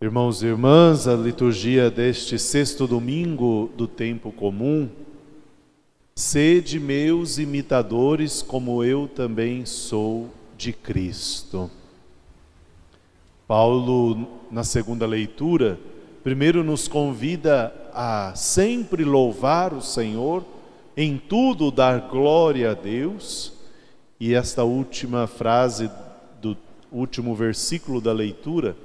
Irmãos e irmãs, a liturgia deste sexto domingo do tempo comum, sede meus imitadores, como eu também sou de Cristo. Paulo, na segunda leitura, primeiro nos convida a sempre louvar o Senhor, em tudo dar glória a Deus, e esta última frase do último versículo da leitura,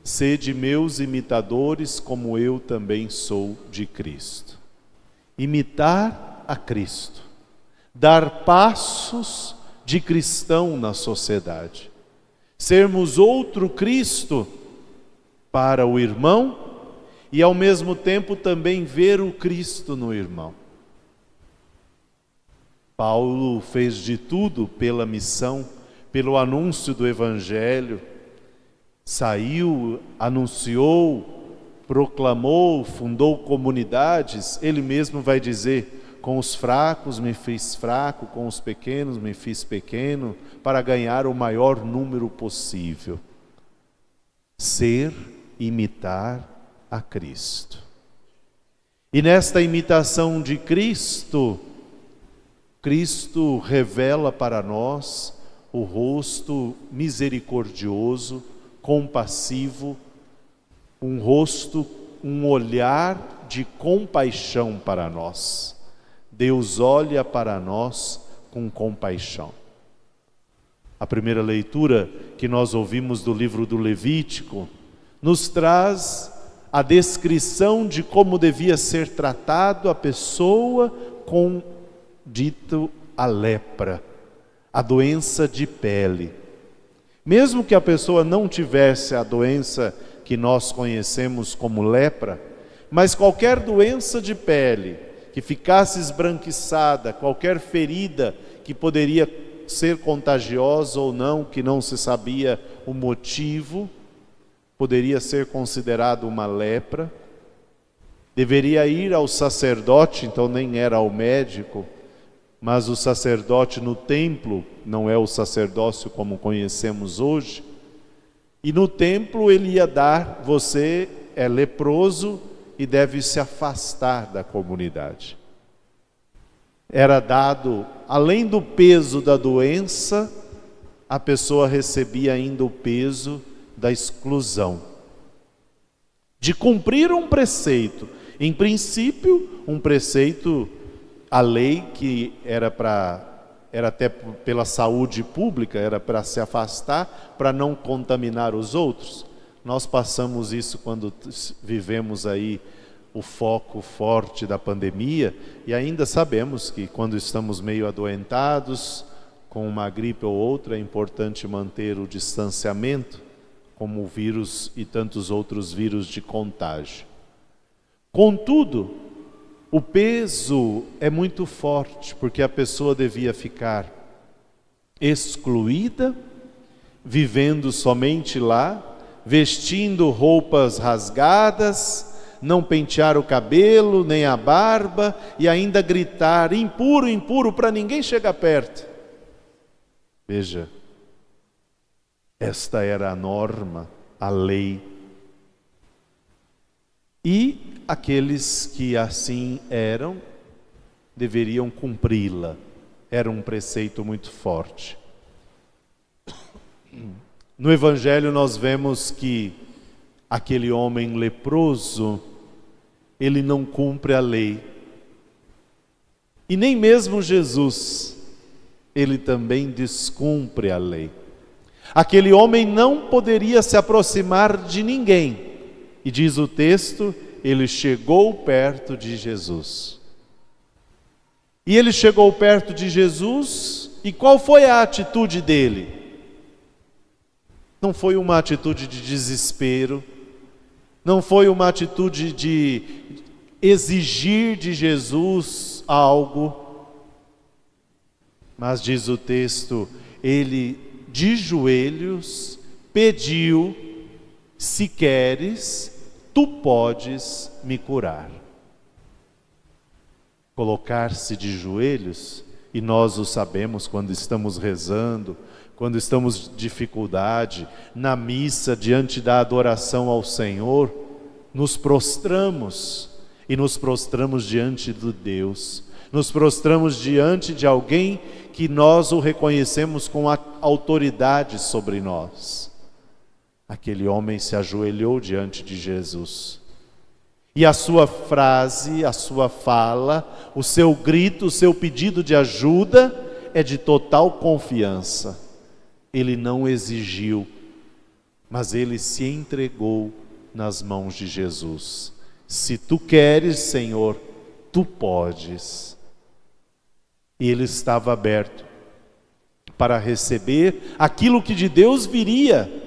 sede meus imitadores, como eu também sou de Cristo. Imitar a Cristo, dar passos de cristão na sociedade, sermos outro Cristo para o irmão e ao mesmo tempo também ver o Cristo no irmão. Paulo fez de tudo pela missão, pelo anúncio do Evangelho, saiu, anunciou, proclamou, fundou comunidades. Ele mesmo vai dizer: com os fracos me fiz fraco, com os pequenos me fiz pequeno, para ganhar o maior número possível. Ser, imitar a Cristo. E nesta imitação de Cristo, Cristo revela para nós o rosto misericordioso, compassivo, um rosto, um olhar de compaixão para nós. Deus olha para nós com compaixão. A primeira leitura que nós ouvimos do livro do Levítico nos traz a descrição de como devia ser tratado a pessoa com dito a lepra, a doença de pele. Mesmo que a pessoa não tivesse a doença que nós conhecemos como lepra, mas qualquer doença de pele que ficasse esbranquiçada, qualquer ferida que poderia ser contagiosa ou não, que não se sabia o motivo, poderia ser considerado uma lepra. Deveria ir ao sacerdote, então nem era ao médico, mas o sacerdote no templo, não é o sacerdócio como conhecemos hoje, e no templo ele ia dar: você é leproso e deve se afastar da comunidade. Era dado, além do peso da doença, a pessoa recebia ainda o peso da exclusão, de cumprir um preceito. Em princípio, um preceito, a lei que era até pela saúde pública, era para se afastar, para não contaminar os outros. Nós passamos isso quando vivemos aí o foco forte da pandemia, e ainda sabemos que quando estamos meio adoentados, com uma gripe ou outra, é importante manter o distanciamento, como o vírus e tantos outros vírus de contágio. Contudo, o peso é muito forte, porque a pessoa devia ficar excluída, vivendo somente lá, vestindo roupas rasgadas, não pentear o cabelo, nem a barba, e ainda gritar: impuro, impuro, para ninguém chegar perto. Veja, esta era a norma, a lei. E aqueles que assim eram, deveriam cumpri-la. Era um preceito muito forte. No Evangelho nós vemos que aquele homem leproso, ele não cumpre a lei. E nem mesmo Jesus, ele também descumpre a lei. Aquele homem não poderia se aproximar de ninguém. E diz o texto, ele chegou perto de Jesus. E ele chegou perto de Jesus, e qual foi a atitude dele? Não foi uma atitude de desespero, não foi uma atitude de exigir de Jesus algo, mas diz o texto, ele de joelhos pediu: se queres, tu podes me curar. Colocar-se de joelhos, e nós o sabemos quando estamos rezando, quando estamos em dificuldade, na missa, diante da adoração ao Senhor, nos prostramos e nos prostramos diante de Deus. Nos prostramos diante de alguém que nós o reconhecemos com a autoridade sobre nós. Aquele homem se ajoelhou diante de Jesus. E a sua frase, a sua fala, o seu grito, o seu pedido de ajuda é de total confiança. Ele não exigiu, mas ele se entregou nas mãos de Jesus. Se tu queres, Senhor, tu podes. E ele estava aberto para receber aquilo que de Deus viria.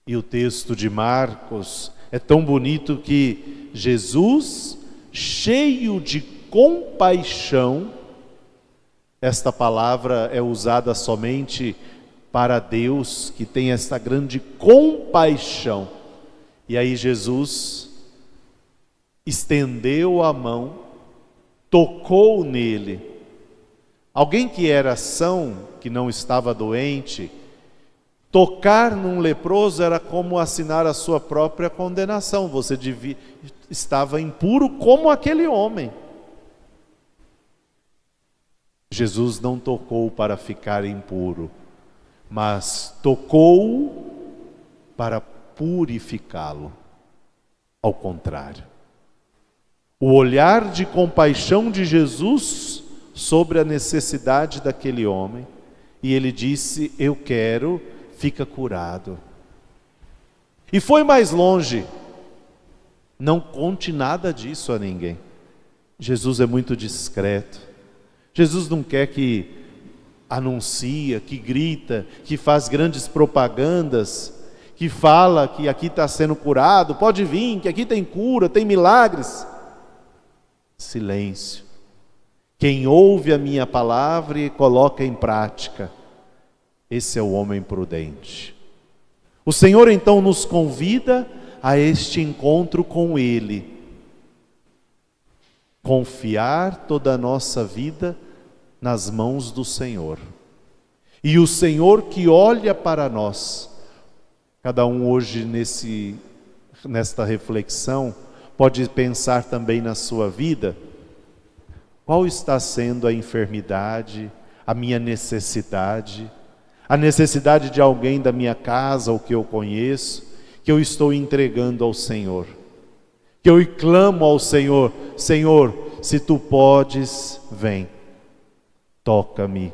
E o texto de Marcos é tão bonito que Jesus, cheio de compaixão, esta palavra é usada somente para Deus, que tem esta grande compaixão. E aí Jesus estendeu a mão, tocou nele. Alguém que era são, que não estava doente, tocar num leproso era como assinar a sua própria condenação. Você estava impuro como aquele homem. Jesus não tocou para ficar impuro, mas tocou para purificá-lo. Ao contrário, o olhar de compaixão de Jesus sobre a necessidade daquele homem, e ele disse: eu quero, fica curado. E foi mais longe: não conte nada disso a ninguém. Jesus é muito discreto. Jesus não quer que anuncia, que grita, que faz grandes propagandas, que fala que aqui está sendo curado, pode vir, que aqui tem cura, tem milagres. Silêncio. Quem ouve a minha palavra e coloca em prática, esse é o homem prudente. O Senhor então nos convida a este encontro com Ele. Confiar toda a nossa vida nas mãos do Senhor. E o Senhor que olha para nós. Cada um hoje nesta reflexão pode pensar também na sua vida. Qual está sendo a enfermidade, a minha necessidade, a necessidade de alguém da minha casa ou que eu conheço, que eu estou entregando ao Senhor? Que eu clamo ao Senhor: Senhor, se tu podes, vem, toca-me,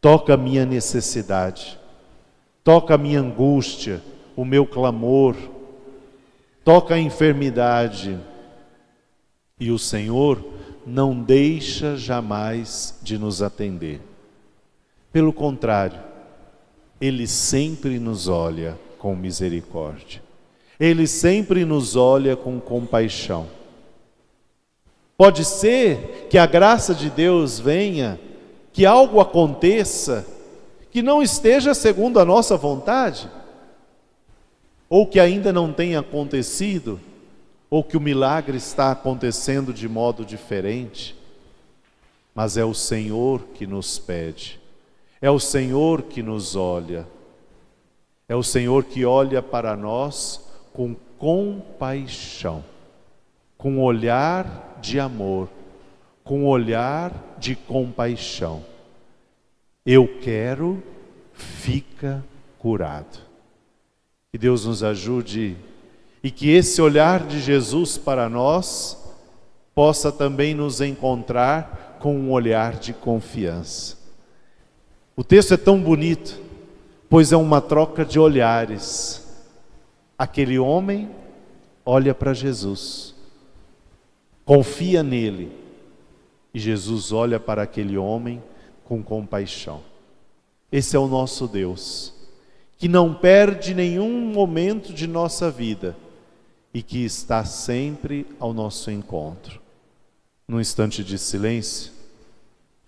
toca a minha necessidade, toca a minha angústia, o meu clamor, toca a enfermidade. E o Senhor não deixa jamais de nos atender. Pelo contrário, Ele sempre nos olha com misericórdia. Ele sempre nos olha com compaixão. Pode ser que a graça de Deus venha, que algo aconteça que não esteja segundo a nossa vontade, ou que ainda não tenha acontecido, ou que o milagre está acontecendo de modo diferente. Mas é o Senhor que nos pede, é o Senhor que nos olha, é o Senhor que olha para nós com compaixão, com olhar de amor, com olhar de compaixão. Eu quero, fica curado. Que Deus nos ajude e que esse olhar de Jesus para nós possa também nos encontrar com um olhar de confiança. O texto é tão bonito, pois é uma troca de olhares. Aquele homem olha para Jesus, confia nele, e Jesus olha para aquele homem com compaixão. Esse é o nosso Deus, que não perde nenhum momento de nossa vida e que está sempre ao nosso encontro. Num instante de silêncio,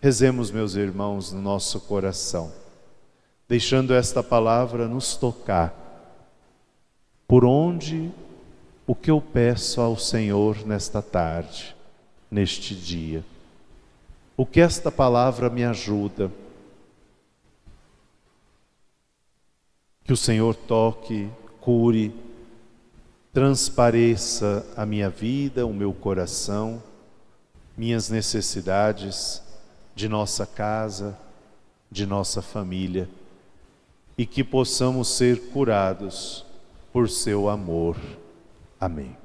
rezemos, meus irmãos, no nosso coração, deixando esta palavra nos tocar. Por onde o que eu peço ao Senhor nesta tarde, neste dia? O que esta palavra me ajuda? Que o Senhor toque, cure, transpareça a minha vida, o meu coração, minhas necessidades de nossa casa, de nossa família, e que possamos ser curados por seu amor. Amém.